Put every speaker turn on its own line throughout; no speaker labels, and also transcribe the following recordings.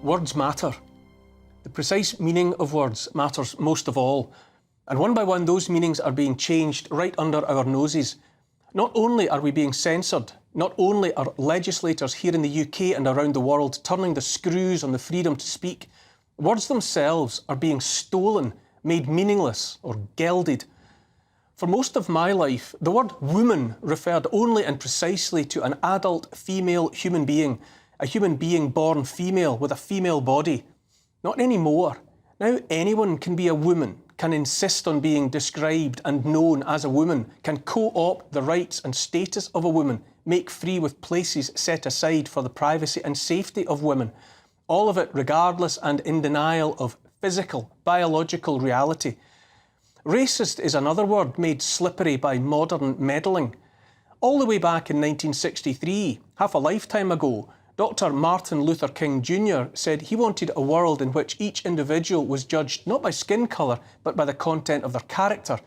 Words matter. The precise meaning of words matters most of all. And one by one, those meanings are being changed right under our noses. Not only are we being censored, not only are legislators here in the UK and around the world turning the screws on the freedom to speak, words themselves are being stolen, made meaningless or gelded. For most of my life, the word woman referred only and precisely to an adult female human being, a human being born female with a female body. Not anymore. Now anyone can be a woman, can insist on being described and known as a woman, can co-opt the rights and status of a woman, make free with places set aside for the privacy and safety of women. All of it regardless and in denial of physical, biological reality. Racist is another word made slippery by modern meddling. All the way back in 1963, half a lifetime ago, Dr. Martin Luther King Jr. said he wanted a world in which each individual was judged not by skin colour, but by the content of their character.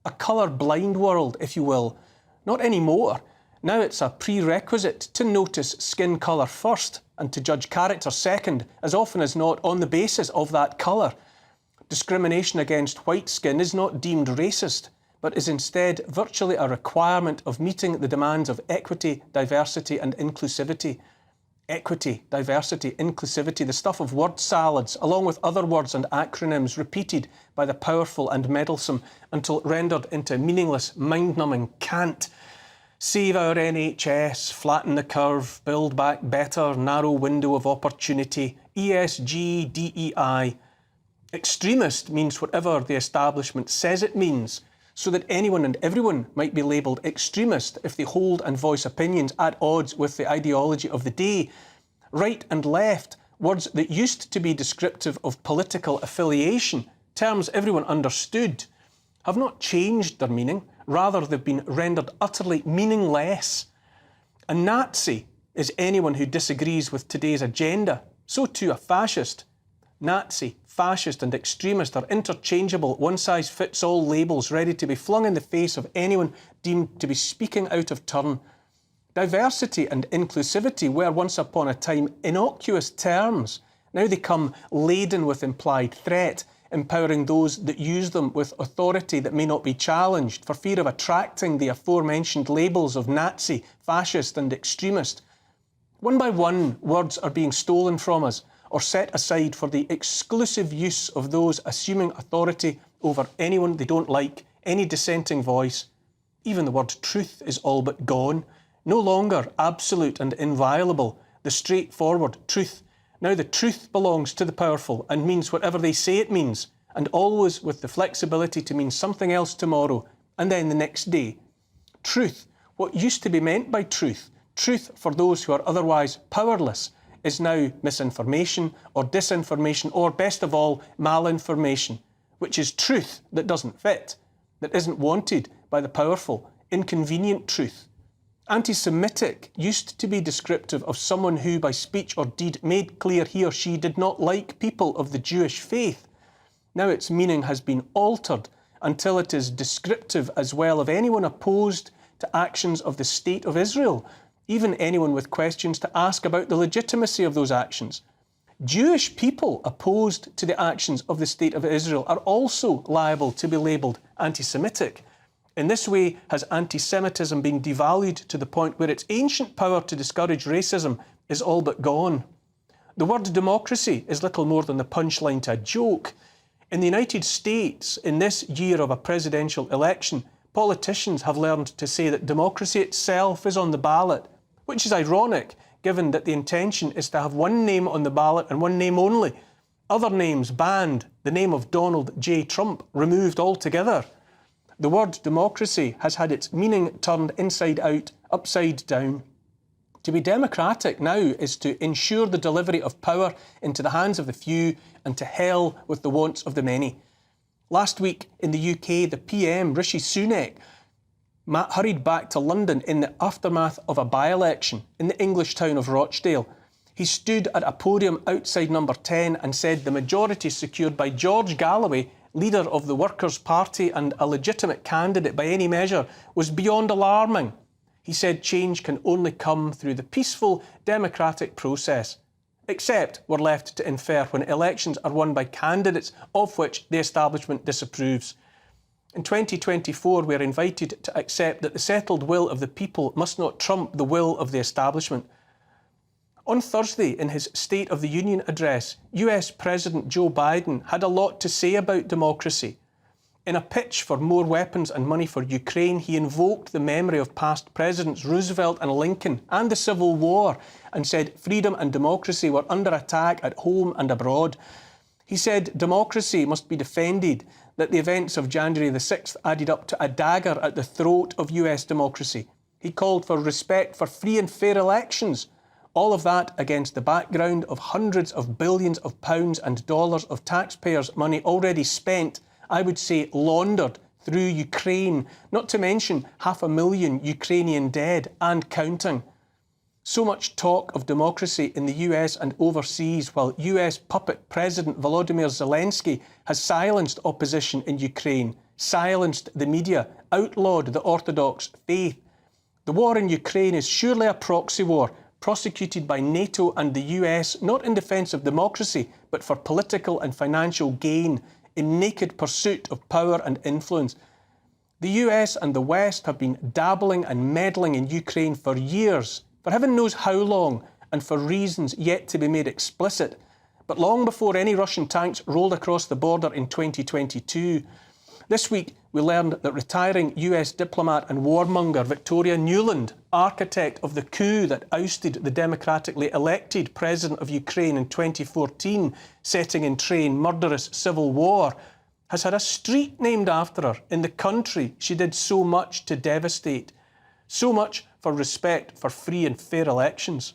A colour-blind world, if you will. Not anymore. Now it's a prerequisite to notice skin colour first and to judge character second, as often as not on the basis of that colour. Discrimination against white skin is not deemed racist, but is instead virtually a requirement of meeting the demands of equity, diversity and inclusivity. Equity, diversity, inclusivity, the stuff of word salads, along with other words and acronyms repeated by the powerful and meddlesome until rendered into meaningless, mind-numbing cant. Save our NHS, flatten the curve, build back better, narrow window of opportunity, ESG, DEI. Extremist means whatever the establishment says it means, so that anyone and everyone might be labelled extremist if they hold and voice opinions at odds with the ideology of the day. Right and left, words that used to be descriptive of political affiliation, terms everyone understood, have not changed their meaning, rather they've been rendered utterly meaningless. A Nazi is anyone who disagrees with today's agenda, so too a fascist. Nazi, fascist and extremist are interchangeable, one-size-fits-all labels ready to be flung in the face of anyone deemed to be speaking out of turn. Diversity and inclusivity were once upon a time innocuous terms. Now they come laden with implied threat, empowering those that use them with authority that may not be challenged for fear of attracting the aforementioned labels of Nazi, fascist and extremist. One by one, words are being stolen from us, or set aside for the exclusive use of those assuming authority over anyone they don't like, any dissenting voice. Even the word truth is all but gone. No longer absolute and inviolable, the straightforward truth. Now the truth belongs to the powerful and means whatever they say it means, and always with the flexibility to mean something else tomorrow, and then the next day. Truth, what used to be meant by truth, truth for those who are otherwise powerless, is now misinformation or disinformation or, best of all, malinformation, which is truth that doesn't fit, that isn't wanted by the powerful, inconvenient truth. Anti-Semitic used to be descriptive of someone who, by speech or deed, made clear he or she did not like people of the Jewish faith. Now its meaning has been altered until it is descriptive as well of anyone opposed to actions of the State of Israel, even anyone with questions to ask about the legitimacy of those actions. Jewish people opposed to the actions of the State of Israel are also liable to be labelled anti-Semitic. In this way has anti-Semitism been devalued to the point where its ancient power to discourage racism is all but gone. The word democracy is little more than the punchline to a joke. In the United States, in this year of a presidential election, politicians have learned to say that democracy itself is on the ballot, which is ironic, given that the intention is to have one name on the ballot and one name only. Other names banned, the name of Donald J. Trump removed altogether. The word democracy has had its meaning turned inside out, upside down. To be democratic now is to ensure the delivery of power into the hands of the few and to hell with the wants of the many. Last week in the UK, the PM, Rishi Sunak, hurried back to London in the aftermath of a by-election in the English town of Rochdale. He stood at a podium outside number 10 and said the majority secured by George Galloway, leader of the Workers' Party and a legitimate candidate by any measure, was beyond alarming. He said change can only come through the peaceful, democratic process. except we're left to infer when elections are won by candidates of which the establishment disapproves. In 2024, we are invited to accept that the settled will of the people must not trump the will of the establishment. On Thursday, in his State of the Union address, US President Joe Biden had a lot to say about democracy. In a pitch for more weapons and money for Ukraine, he invoked the memory of past presidents Roosevelt and Lincoln and the Civil War and said freedom and democracy were under attack at home and abroad. He said democracy must be defended, that the events of January the 6th added up to a dagger at the throat of US democracy. He called for respect for free and fair elections. All of that against the background of hundreds of billions of pounds and dollars of taxpayers' money already spent, I would say laundered through Ukraine, not to mention 500,000 Ukrainian dead and counting. So much talk of democracy in the US and overseas, while US puppet President Volodymyr Zelensky has silenced opposition in Ukraine, silenced the media, outlawed the Orthodox faith. The war in Ukraine is surely a proxy war, prosecuted by NATO and the US, not in defence of democracy, but for political and financial gain, in naked pursuit of power and influence. The US and the West have been dabbling and meddling in Ukraine for years, for heaven knows how long, and for reasons yet to be made explicit. But long before any Russian tanks rolled across the border in 2022, this week we learned that retiring US diplomat and warmonger Victoria Nuland, architect of the coup that ousted the democratically elected president of Ukraine in 2014, setting in train murderous civil war, has had a street named after her in the country she did so much to devastate. So much for respect for free and fair elections.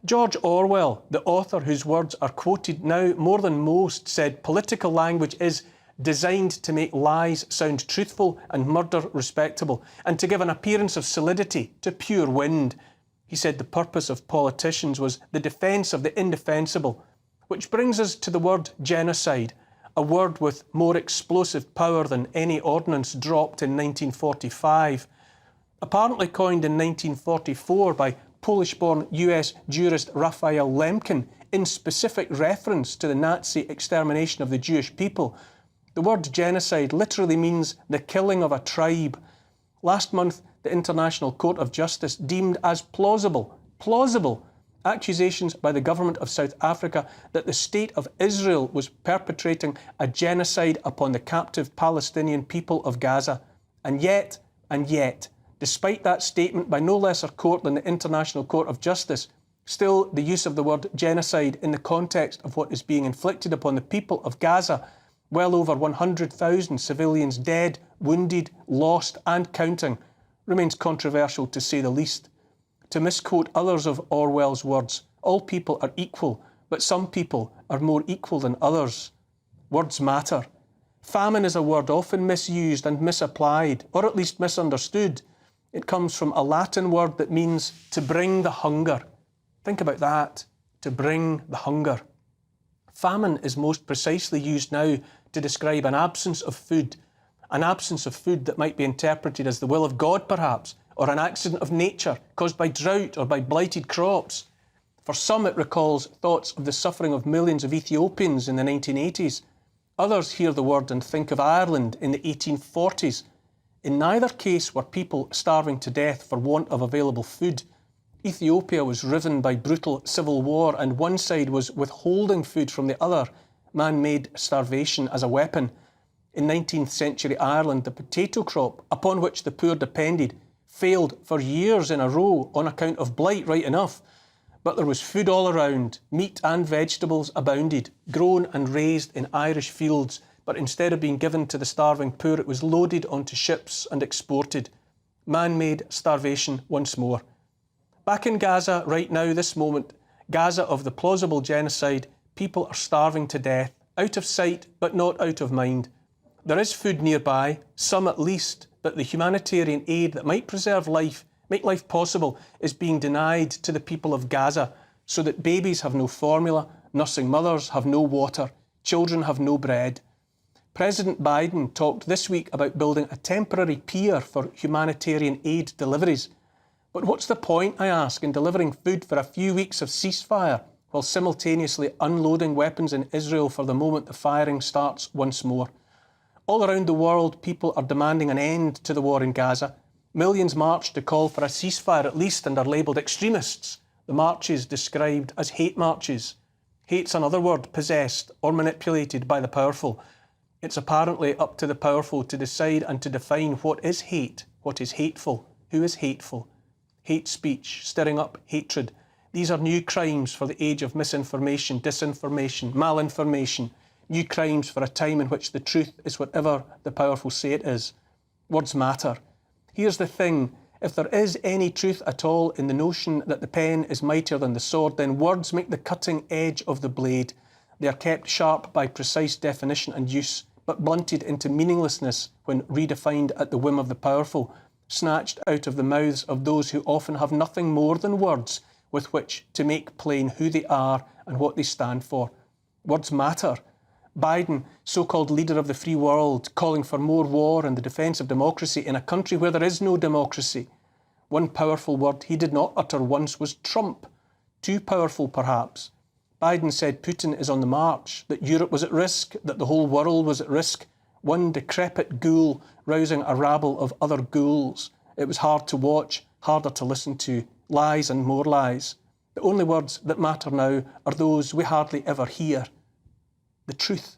George Orwell, the author whose words are quoted now more than most, said political language is designed to make lies sound truthful and murder respectable, and to give an appearance of solidity to pure wind. He said the purpose of politicians was the defence of the indefensible, which brings us to the word genocide, a word with more explosive power than any ordnance dropped in 1945. Apparently coined in 1944 by Polish-born US jurist Raphael Lemkin in specific reference to the Nazi extermination of the Jewish people, the word genocide literally means the killing of a tribe. Last month, the International Court of Justice deemed as plausible, accusations by the government of South Africa that the State of Israel was perpetrating a genocide upon the captive Palestinian people of Gaza. And yet, despite that statement by no lesser court than the International Court of Justice, still the use of the word genocide in the context of what is being inflicted upon the people of Gaza, well over 100,000 civilians dead, wounded, lost and counting, remains controversial to say the least. To misquote others of Orwell's words, all people are equal, but some people are more equal than others. Words matter. Famine is a word often misused and misapplied, or at least misunderstood. It comes from a Latin word that means to bring the hunger. Think about that, to bring the hunger. Famine is most precisely used now to describe an absence of food that might be interpreted as the will of God perhaps, or an accident of nature caused by drought or by blighted crops. For some it recalls thoughts of the suffering of millions of Ethiopians in the 1980s. Others hear the word and think of Ireland in the 1840s. In neither case were people starving to death for want of available food. Ethiopia was riven by brutal civil war, and one side was withholding food from the other, man-made starvation as a weapon. In 19th century Ireland, the potato crop, upon which the poor depended, failed for years in a row on account of blight, right enough. But there was food all around. Meat and vegetables abounded, grown and raised in Irish fields, but instead of being given to the starving poor, it was loaded onto ships and exported. Man-made starvation once more. Back in Gaza right now, this moment, Gaza of the plausible genocide, people are starving to death, out of sight but not out of mind. There is food nearby, some at least, but the humanitarian aid that might preserve life, make life possible, is being denied to the people of Gaza, so that babies have no formula, nursing mothers have no water, children have no bread. President Biden talked this week about building a temporary pier for humanitarian aid deliveries. But what's the point, I ask, in delivering food for a few weeks of ceasefire while simultaneously unloading weapons in Israel for the moment the firing starts once more. All around the world, people are demanding an end to the war in Gaza. Millions march to call for a ceasefire at least and are labelled extremists. The marches described as hate marches. Hate's another word, possessed or manipulated by the powerful. It's apparently up to the powerful to decide and to define what is hate, what is hateful, who is hateful. Hate speech, stirring up hatred. These are new crimes for the age of misinformation, disinformation, malinformation. New crimes for a time in which the truth is whatever the powerful say it is. Words matter. Here's the thing. If there is any truth at all in the notion that the pen is mightier than the sword, then words make the cutting edge of the blade. They are kept sharp by precise definition and use, but blunted into meaninglessness when redefined at the whim of the powerful, snatched out of the mouths of those who often have nothing more than words with which to make plain who they are and what they stand for. Words matter. Biden, so-called leader of the free world, calling for more war and the defence of democracy in a country where there is no democracy. One powerful word he did not utter once was Trump. Too powerful, perhaps. Biden said Putin is on the march, that Europe was at risk, that the whole world was at risk. One decrepit ghoul rousing a rabble of other ghouls. It was hard to watch, harder to listen to. Lies and more lies. The only words that matter now are those we hardly ever hear. The truth.